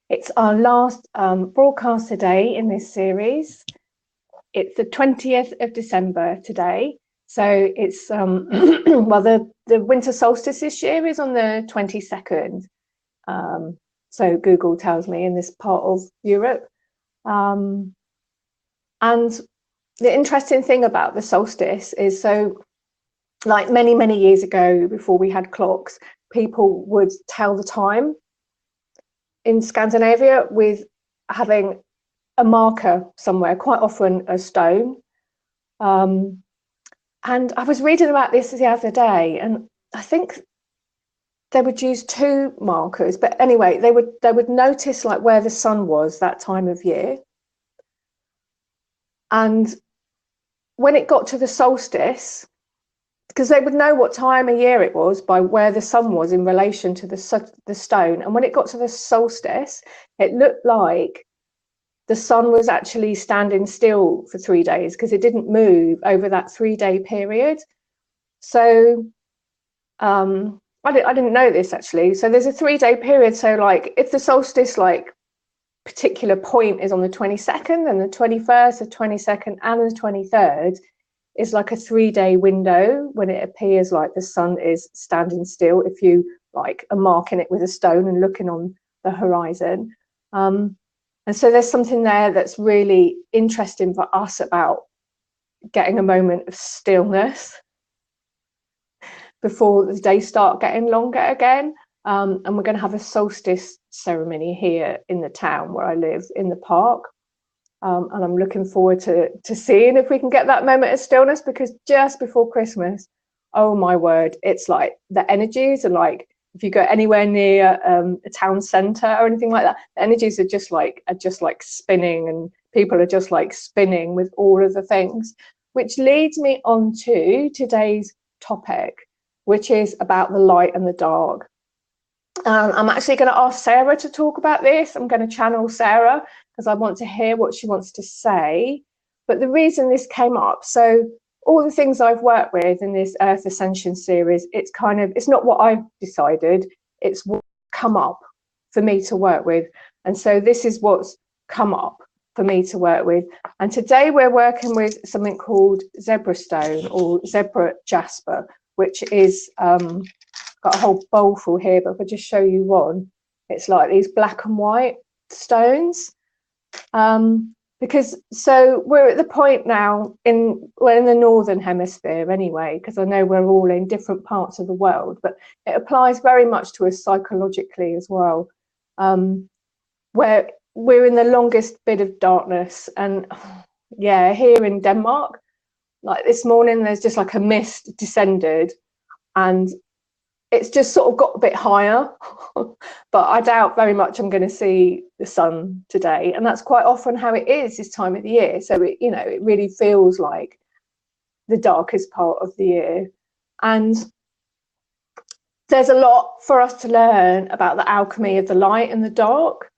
It's our last broadcast today in this series. It's the 20th of December today. So it's, well, the winter solstice this year is on the 22nd. So Google tells me in this part of Europe. And the interesting thing about the solstice is, so like many, many years ago, before we had clocks, people would tell the time in Scandinavia with having a marker somewhere, quite often a stone. And I was reading about this the other day, and I think they would use two markers, but anyway, they would notice like where the sun was that time of year. And when it got to the solstice, because they would know what time of year it was by where the sun was in relation to the stone. And when it got to the solstice, it looked like the sun was actually standing still for 3 days because it didn't move over that 3-day period. So I didn't know this actually. So there's a 3-day period. So like if the solstice like particular point is on the 22nd, and the 21st, the 22nd and the 23rd is like a 3-day window when it appears like the sun is standing still, if you like are marking it with a stone and looking on the horizon. And so there's something there that's really interesting for us about getting a moment of stillness before the days start getting longer again. And we're going to have a solstice ceremony here in the town where I live, in the park. And I'm looking forward to seeing if we can get that moment of stillness, because just before Christmas, oh my word, it's like the energies are like, if you go anywhere near a town centre or anything like that, the energies are just like spinning, and people are just like spinning with all of the things, which leads me on to today's topic, which is about the light and the dark. I'm actually going to ask Sarah to talk about this. I'm going to channel Sarah because I want to hear what she wants to say. But the reason this came up, so all the things I've worked with in this Earth Ascension series, it's not what I've decided, it's what's come up for me to work with. And so this is what's come up for me to work with. And today we're working with something called zebra stone or zebra jasper, which is got a whole bowl full here, but if I just show you one, it's like these black and white stones. Because so we're at the point now we're in the northern hemisphere anyway, because I know we're all in different parts of the world, but it applies very much to us psychologically as well, where we're in the longest bit of darkness. And yeah, here in Denmark, like this morning, there's just like a mist descended, and it's just sort of got a bit higher, but I doubt very much I'm going to see the sun today. And that's quite often how it is this time of the year. So it really feels like the darkest part of the year. And there's a lot for us to learn about the alchemy of the light and the dark,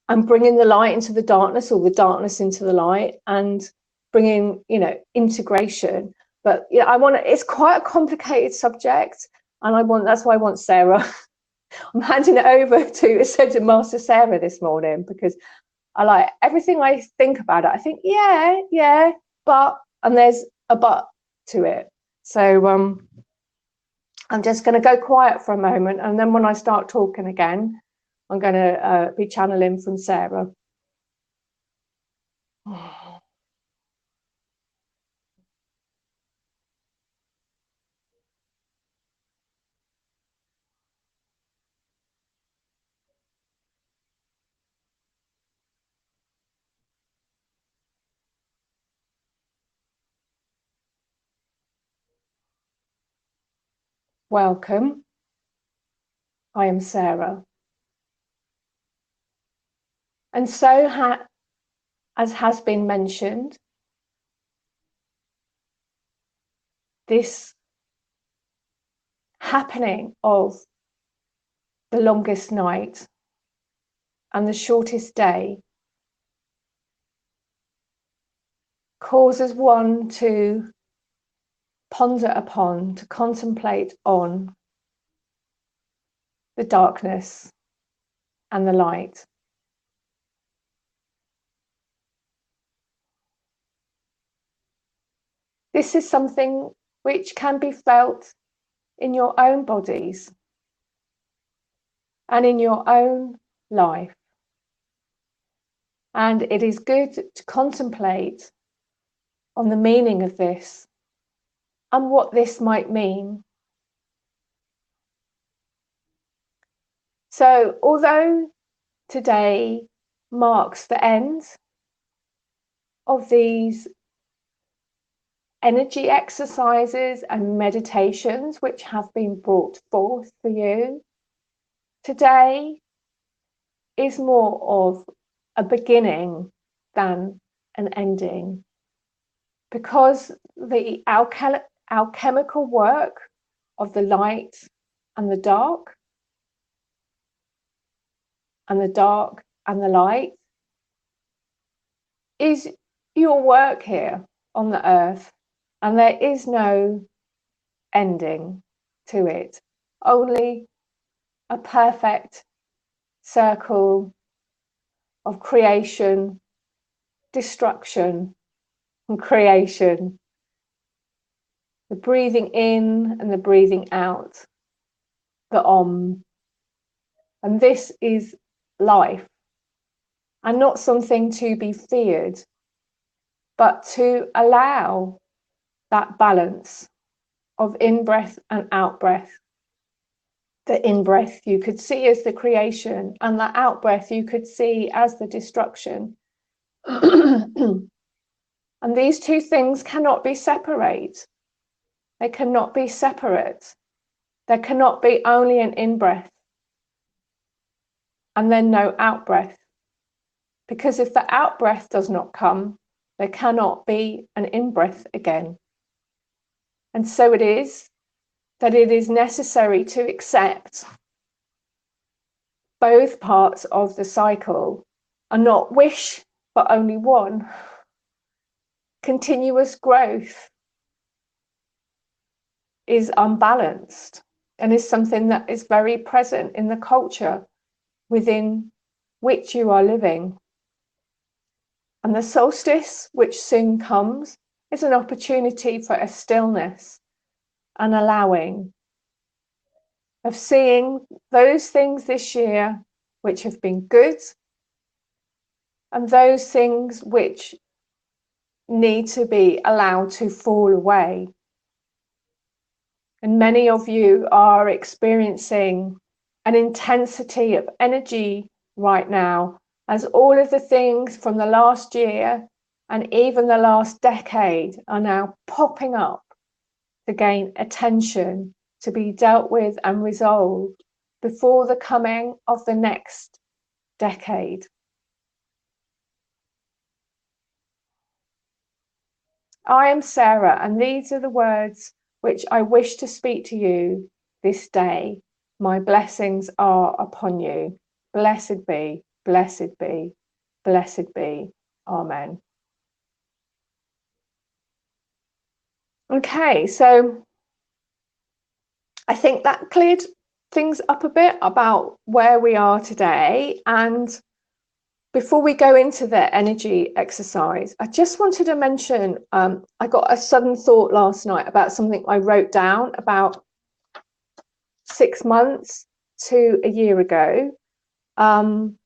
and bringing the light into the darkness, or the darkness into the light, and bringing, integration. But it's quite a complicated subject. And that's why I want Sarah. I'm handing it over to Ascension Master Sarah this morning, because I like everything I think about it. I think, yeah, but, and there's a but to it. So I'm just going to go quiet for a moment. And then when I start talking again, I'm going to be channeling from Sarah. Welcome. I am Sarah. And so, as has been mentioned, this happening of the longest night and the shortest day causes one to ponder upon, to contemplate on the darkness and the light. This is something which can be felt in your own bodies and in your own life. And it is good to contemplate on the meaning of this and what this might mean. So, although today marks the end of these energy exercises and meditations which have been brought forth for you, today is more of a beginning than an ending, because the alchemical work of the light and the dark and the dark and the light is your work here on the earth, and there is no ending to it, only a perfect circle of creation, destruction, and creation, the breathing in and the breathing out, the Om. And this is life, and not something to be feared, but to allow that balance of in-breath and out-breath. The in-breath you could see as the creation, and the out-breath you could see as the destruction. And these two things cannot be separate. They cannot be separate. There cannot be only an in-breath and then no out-breath. Because if the out-breath does not come, there cannot be an in-breath again. And so it is that it is necessary to accept both parts of the cycle and not wish for only one. Continuous growth is unbalanced and is something that is very present in the culture within which you are living. And the solstice, which soon comes, is an opportunity for a stillness and allowing of seeing those things this year which have been good and those things which need to be allowed to fall away. And many of you are experiencing an intensity of energy right now, as all of the things from the last year and even the last decade are now popping up to gain attention, to be dealt with and resolved before the coming of the next decade. I am Sarah, and these are the words which I wish to speak to you this day. My blessings are upon you. Blessed be, blessed be, blessed be. Amen. Okay, so I think that cleared things up a bit about where we are today. And before we go into the energy exercise, I just wanted to mention, I got a sudden thought last night about something I wrote down about 6 months to a year ago. And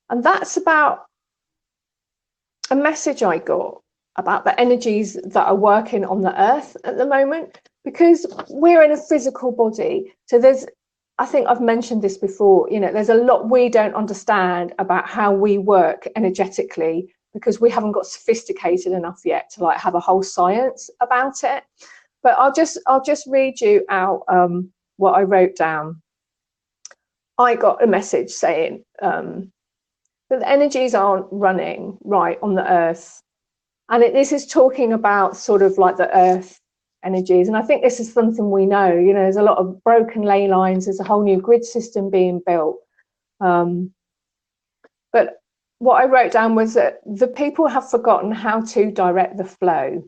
that's about a message I got about the energies that are working on the earth at the moment, because we're in a physical body. So I think I've mentioned this before, there's a lot we don't understand about how we work energetically, because we haven't got sophisticated enough yet to have a whole science about it. But I'll just read you out what I wrote down. I got a message saying that the energies aren't running right on the earth. And this is talking about sort of like the earth energies. And I think this is something we know, there's a lot of broken ley lines. There's a whole new grid system being built. But what I wrote down was that the people have forgotten how to direct the flow.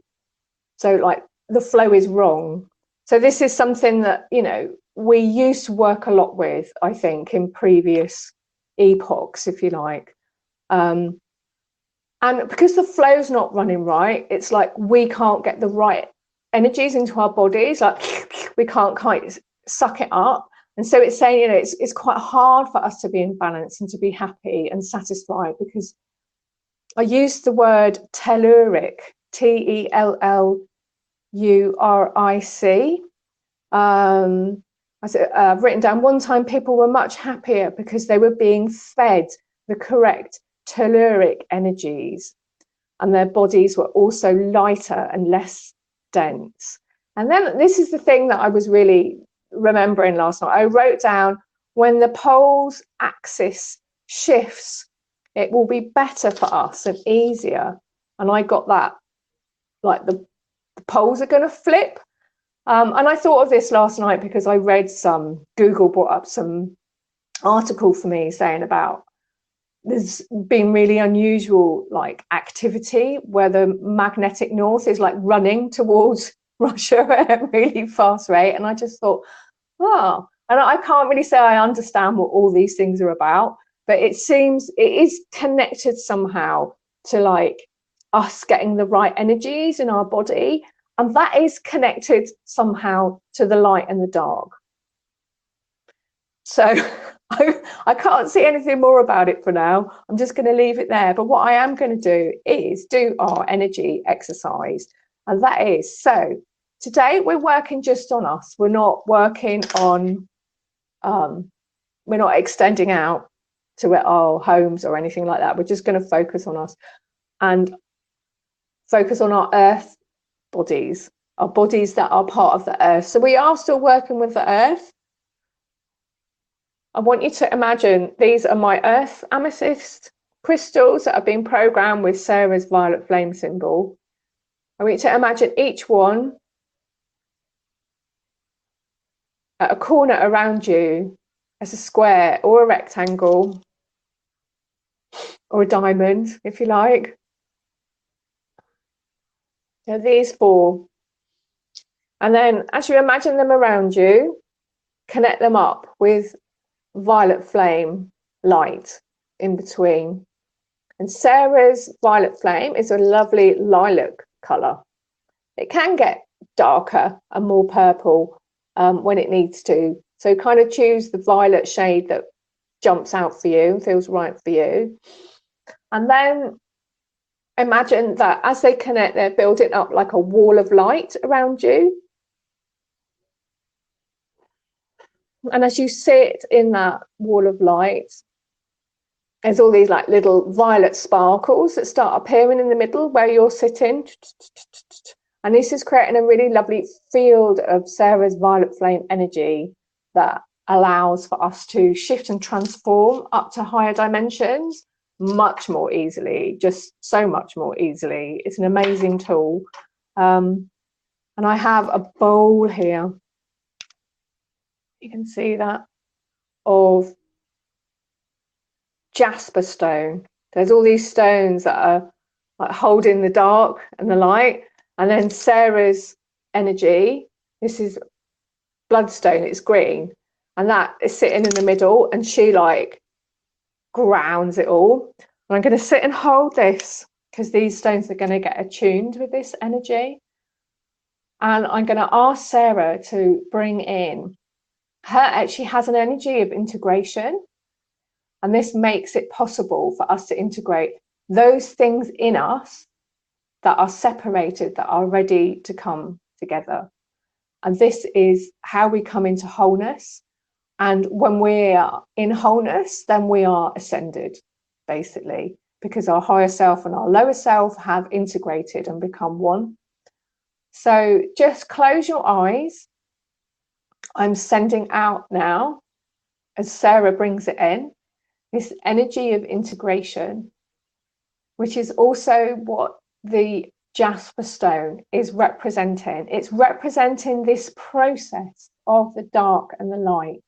So the flow is wrong. So this is something that, we used to work a lot with, I think, in previous epochs, if you like. And because the flow's not running right, it's like we can't get the right energies into our bodies, like we can't quite suck it up. And so it's saying, it's quite hard for us to be in balance and to be happy and satisfied, because I used the word telluric, Telluric. I've written down, one time people were much happier because they were being fed the correct telluric energies, and their bodies were also lighter and less dense. And then this is the thing that I was really remembering last night. I wrote down, when the poles axis shifts, it will be better for us and easier. And I got that, like the poles are going to flip. And I thought of this last night because I read Google brought up some article for me saying about there's been really unusual like activity where the magnetic north is like running towards Russia at a really fast rate. And I just thought, oh, and I can't really say I understand what all these things are about, but it seems it is connected somehow to like us getting the right energies in our body. And that is connected somehow to the light and the dark. So I can't see anything more about it for now. I'm just going to leave it there. But what I am going to do is do our energy exercise. And that is, so today we're working just on us. We're not working on, we're not extending out to our homes or anything like that. We're just going to focus on us and focus on our earth bodies, our bodies that are part of the earth. So we are still working with the earth. I want you to imagine these are my earth amethyst crystals that have been programmed with Sarah's violet flame symbol. I want you to imagine each one at a corner around you as a square or a rectangle or a diamond, if you like. So these four. And then as you imagine them around you, connect them up with violet flame light in between. And Sarah's violet flame is a lovely lilac colour. It can get darker and more purple when it needs to. So kind of choose the violet shade that jumps out for you, feels right for you. And then imagine that as they connect, they're building up like a wall of light around you. And as you sit in that wall of light, there's all these like little violet sparkles that start appearing in the middle where you're sitting. And this is creating a really lovely field of Sarah's violet flame energy that allows for us to shift and transform up to higher dimensions much more easily, just so much more easily. It's an amazing tool. And I have a bowl here. You can see that, of jasper stone. There's all these stones that are like holding the dark and the light. And then Sarah's energy, this is bloodstone, it's green, and that is sitting in the middle, and she like grounds it all. And I'm going to sit and hold this because these stones are going to get attuned with this energy. And I'm going to ask Sarah to bring in she has an energy of integration, and this makes it possible for us to integrate those things in us that are separated, that are ready to come together. And this is how we come into wholeness. And when we're in wholeness, then we are ascended, basically, because our higher self and our lower self have integrated and become one. So just close your eyes. I'm sending out now, as Sarah brings it in, this energy of integration, which is also what the jasper stone is representing. It's representing this process of the dark and the light,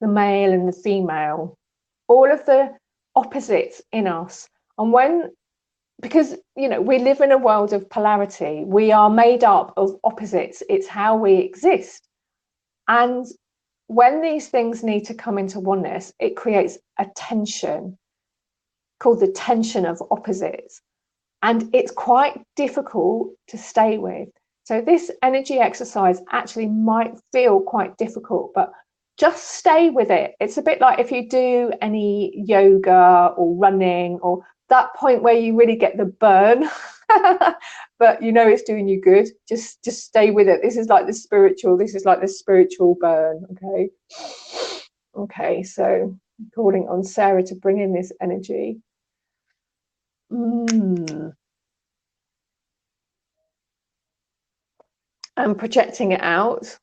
the male and the female, all of the opposites in us. And because we live in a world of polarity, we are made up of opposites. It's how we exist. And when these things need to come into oneness, it creates a tension called the tension of opposites. And it's quite difficult to stay with. So this energy exercise actually might feel quite difficult, but just stay with it. It's a bit like if you do any yoga or running, or that point where you really get the burn, but you know it's doing you good. Just stay with it. This is like the spiritual burn. Okay, so calling on Sarah to bring in this energy. And projecting it out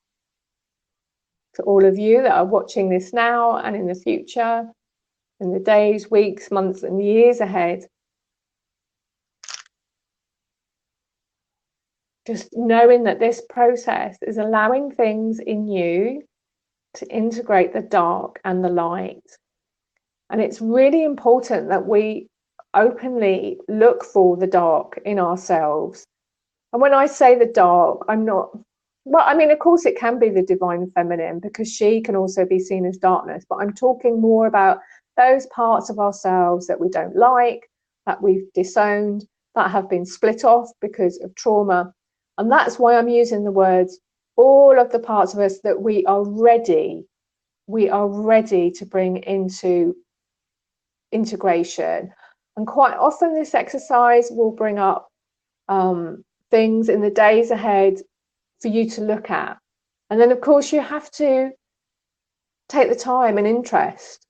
to all of you that are watching this now and in the future, in the days, weeks, months, and years ahead. Just knowing that this process is allowing things in you to integrate the dark and the light. And it's really important that we openly look for the dark in ourselves. And when I say the dark, I'm not, well, I mean, of course it can be the divine feminine, because she can also be seen as darkness, but I'm talking more about those parts of ourselves that we don't like, that we've disowned, that have been split off because of trauma. And that's why I'm using the words, all of the parts of us that we are ready to bring into integration. And quite often this exercise will bring up things in the days ahead for you to look at. And then of course you have to take the time and interest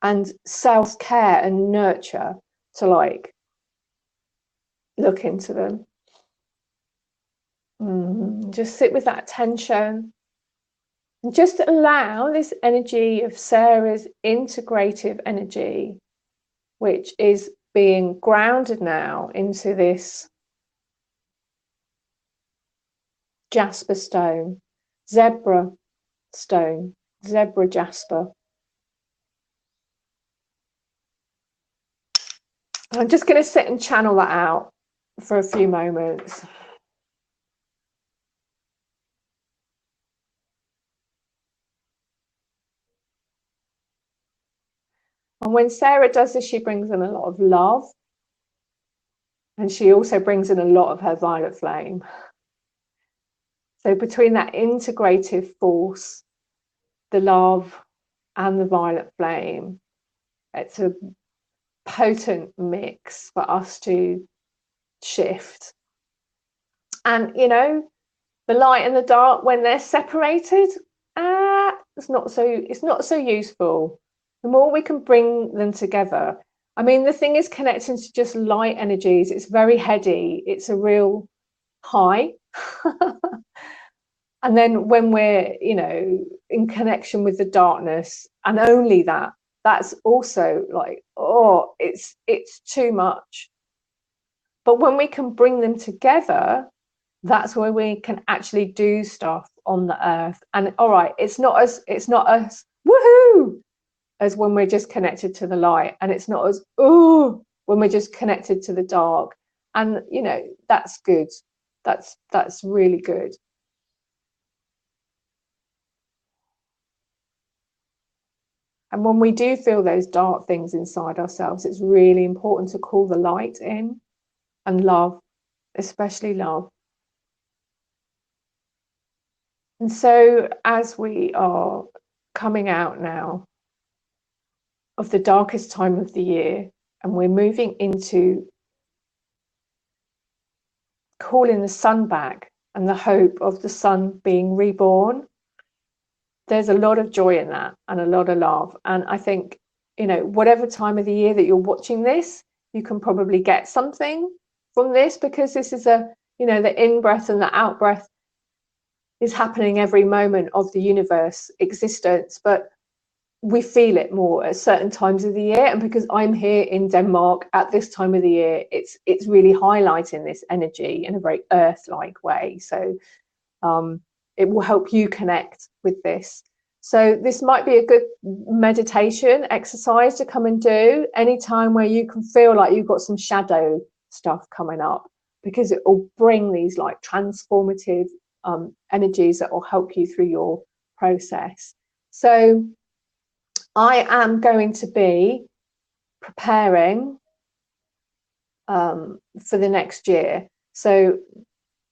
and self-care and nurture to like look into them. Just sit with that tension and just allow this energy of Sarah's integrative energy, which is being grounded now into this jasper stone, zebra stone, zebra jasper. I'm just going to sit and channel that out for a few moments. And when Sarah does this, she brings in a lot of love, and she also brings in a lot of her violet flame. So between that integrative force, the love and the violet flame, it's a potent mix for us to shift. And you know, the light and the dark, when they're separated, it's not so useful. The more we can bring them together, I mean, the thing is, connecting to just light energies, it's very heady, it's a real high. And then when we're, you know, in connection with the darkness, and only that, that's also like, oh, it's too much. But when we can bring them together, that's where we can actually do stuff on the earth. And all right, it's not as woohoo as when we're just connected to the light, and it's not as ooh when we're just connected to the dark. And you know, that's good. That's really good. And when we do feel those dark things inside ourselves, it's really important to call the light in, and love, especially love. And so as we are coming out now of the darkest time of the year, and we're moving into calling the sun back and the hope of the sun being reborn, there's a lot of joy in that and a lot of love. And I think, you know, whatever time of the year that you're watching this, you can probably get something from this, because this is a, you know, the in-breath and the out-breath is happening every moment of the universe existence, but we feel it more at certain times of the year. And because I'm here in Denmark at this time of the year, it's really highlighting this energy in a very earth-like way. So it will help you connect with this. So this might be a good meditation exercise to come and do anytime where you can feel like you've got some shadow stuff coming up, because it will bring these like transformative energies that will help you through your process. So I am going to be preparing for the next year. So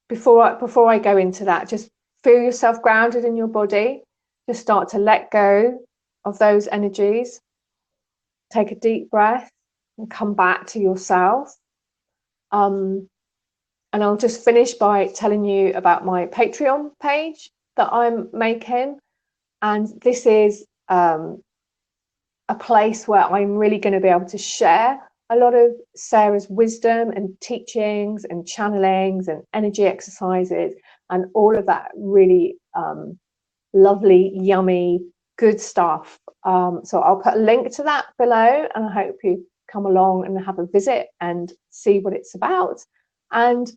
before I go into that, just feel yourself grounded in your body. Just start to let go of those energies. Take a deep breath and come back to yourself. And I'll just finish by telling you about my Patreon page that I'm making. And this is a place where I'm really going to be able to share a lot of Sarah's wisdom and teachings and channelings and energy exercises and all of that really lovely, yummy, good stuff. So I'll put a link to that below, and I hope you come along and have a visit and see what it's about. And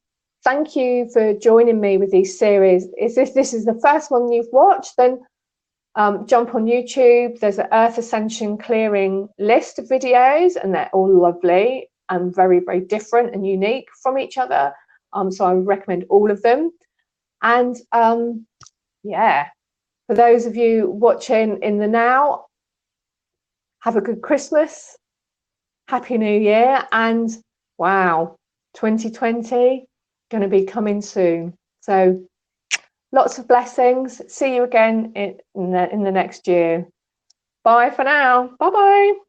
thank you for joining me with these series. If this is the first one you've watched, then jump on YouTube. There's an Earth Ascension Clearing list of videos, and they're all lovely and very, very different and unique from each other. So I would recommend all of them. And yeah, for those of you watching in the now, have a good Christmas, Happy New Year, and wow, 2020 going to be coming soon. So lots of blessings. See you again in the next year. Bye for now. Bye-bye.